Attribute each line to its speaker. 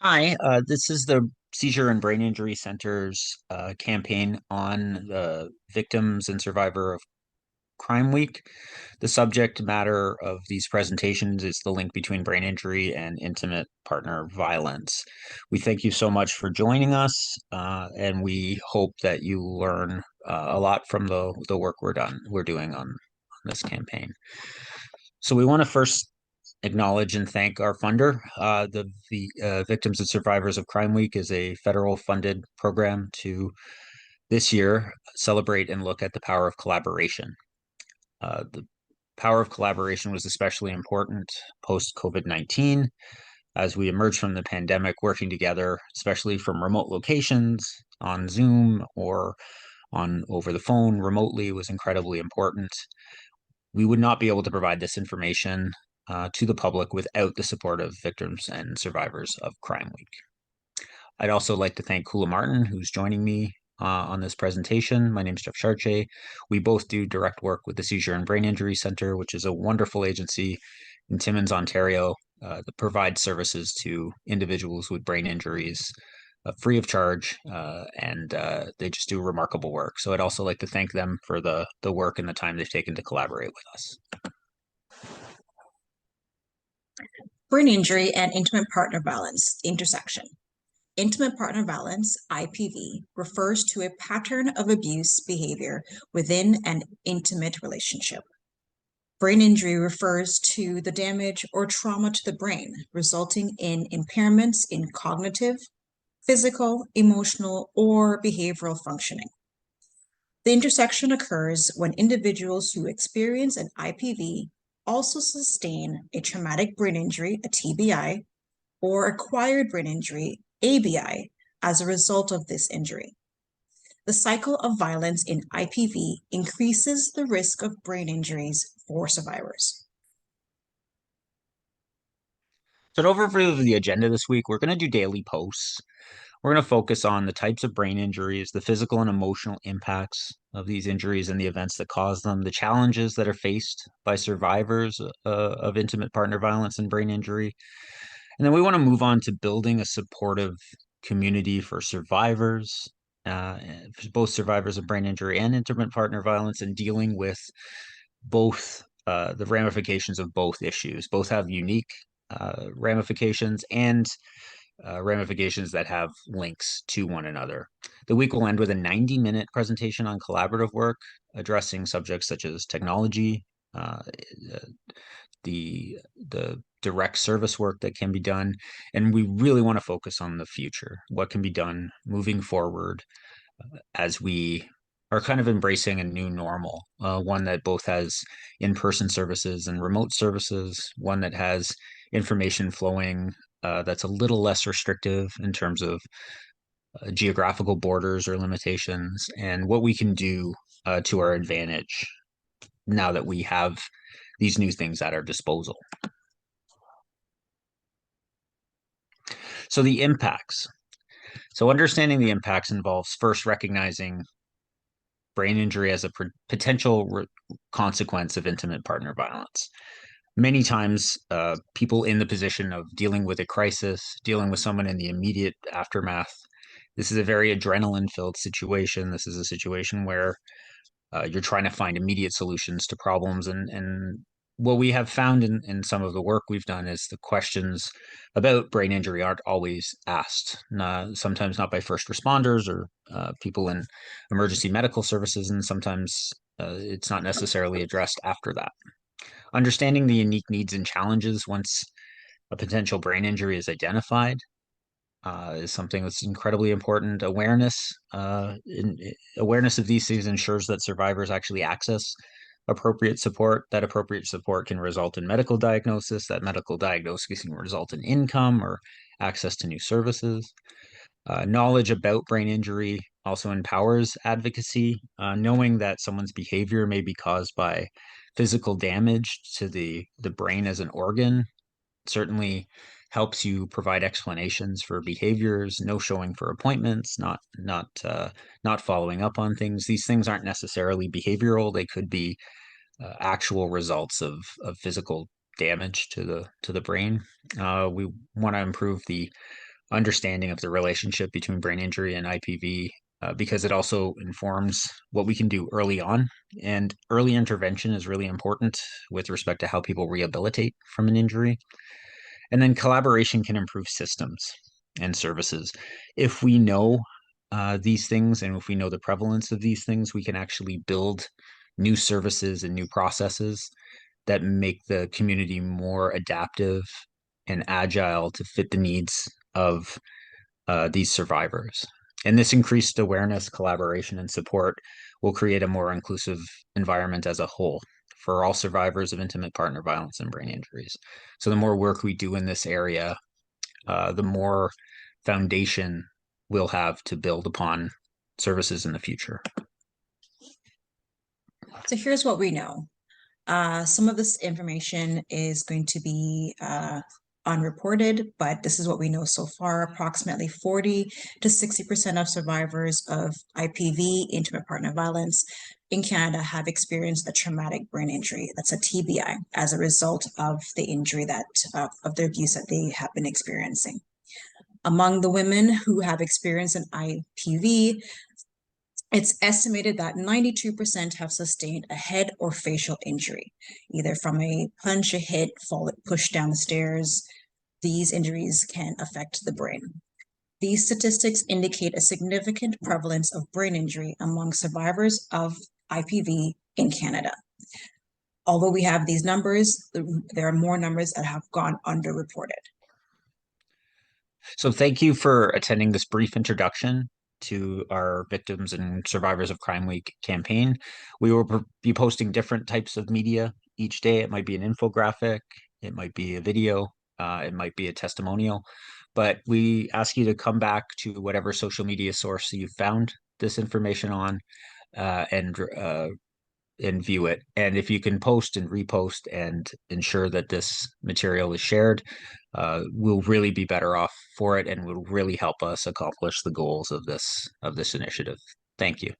Speaker 1: Hi, this is the Seizure and Brain Injury Center's campaign on the Victims and Survivor of Crime Week. The subject matter of these presentations is the link between brain injury and intimate partner violence. We thank you so much for joining us, and we hope that you learn a lot from the work we're doing on this campaign. So we want to first acknowledge and thank our funder. The Victims and Survivors of Crime Week is a federal funded program to this year celebrate and look at the power of collaboration. The power of collaboration was especially important post COVID-19 as we emerged from the pandemic, working together, especially from remote locations on Zoom or on over the phone remotely, was incredibly important. We would not be able to provide this information to the public without the support of victims and survivors of Crime Week. I'd also like to thank Kula Martin, who's joining me on this presentation. My name is Jeff Charche. We both do direct work with the Seizure and Brain Injury Center, which is a wonderful agency in Timmins, Ontario, that provides services to individuals with brain injuries free of charge, and they just do remarkable work. So I'd also like to thank them for the work and the time they've taken to collaborate with us.
Speaker 2: Brain injury and intimate partner violence intersection. Intimate partner violence, IPV, refers to a pattern of abuse behavior within an intimate relationship. Brain injury refers to the damage or trauma to the brain, resulting in impairments in cognitive, physical, emotional, or behavioral functioning. The intersection occurs when individuals who experience an IPV also sustain a traumatic brain injury, a TBI, or acquired brain injury, ABI, as a result of this injury. The cycle of violence in IPV increases the risk of brain injuries for survivors.
Speaker 1: So, an overview of the agenda this week, we're going to do daily posts. We're going to focus on the types of brain injuries, the physical and emotional impacts of these injuries and the events that cause them, the challenges that are faced by survivors of intimate partner violence and brain injury. And then we want to move on to building a supportive community for survivors, uh, both survivors of brain injury and intimate partner violence, and dealing with both the ramifications of both issues. Both have unique ramifications and ramifications that have links to one another. The week will end with a 90-minute presentation on collaborative work, addressing subjects such as technology, uh, the direct service work that can be done, and we really want to focus on the future, what can be done moving forward as we are kind of embracing a new normal, one that both has in-person services and remote services, one that has information flowing that's a little less restrictive in terms of geographical borders or limitations, and what we can do to our advantage now that we have these new things at our disposal. So the impacts. So understanding the impacts involves first recognizing brain injury as a potential consequence of intimate partner violence. Many times, people in the position of dealing with a crisis, dealing with someone in the immediate aftermath, this is a very adrenaline filled situation. This is a situation where you're trying to find immediate solutions to problems. And what we have found in some of the work we've done is the questions about brain injury aren't always asked, sometimes not by first responders or people in emergency medical services, and sometimes it's not necessarily addressed after that. Understanding the unique needs and challenges once a potential brain injury is identified is something that's incredibly important. Awareness of these things ensures that survivors actually access appropriate support. That appropriate support can result in medical diagnosis. That medical diagnosis can result in income or access to new services. Knowledge about brain injury also empowers advocacy. Knowing that someone's behavior may be caused by physical damage to the brain as an organ certainly helps you provide explanations for behaviors, no showing for appointments, not following up on things. These things aren't necessarily behavioral; they could be actual results of physical damage to the brain. We want to improve the understanding of the relationship between brain injury and IPV, because it also informs what we can do early on. And early intervention is really important with respect to how people rehabilitate from an injury. And then collaboration can improve systems and services. If we know these things and if we know the prevalence of these things, we can actually build new services and new processes that make the community more adaptive and agile to fit the needs of these survivors. And this increased awareness, collaboration, and support will create a more inclusive environment as a whole for all survivors of intimate partner violence and brain injuries. So the more work we do in this area, the more foundation we'll have to build upon services in the future.
Speaker 2: So here's what we know. Some of this information is going to be unreported, but this is what we know so far. Approximately 40 to 60% of survivors of IPV, intimate partner violence, in Canada have experienced a traumatic brain injury, that's a TBI, as a result of the injury that of the abuse that they have been experiencing. Among the women who have experienced an IPV, it's estimated that 92% have sustained a head or facial injury, either from a punch, a hit, fall, push down the stairs. These injuries can affect the brain. These statistics indicate a significant prevalence of brain injury among survivors of IPV in Canada. Although we have these numbers, there are more numbers that have gone underreported.
Speaker 1: So thank you for attending this brief introduction to our Victims and Survivors of Crime Week campaign. We will be posting different types of media each day. It might be an infographic, it might be a video, it might be a testimonial, but we ask you to come back to whatever social media source you found this information on, and view it. And if you can post and repost and ensure that this material is shared, we'll really be better off for it and will really help us accomplish the goals of this initiative. Thank you.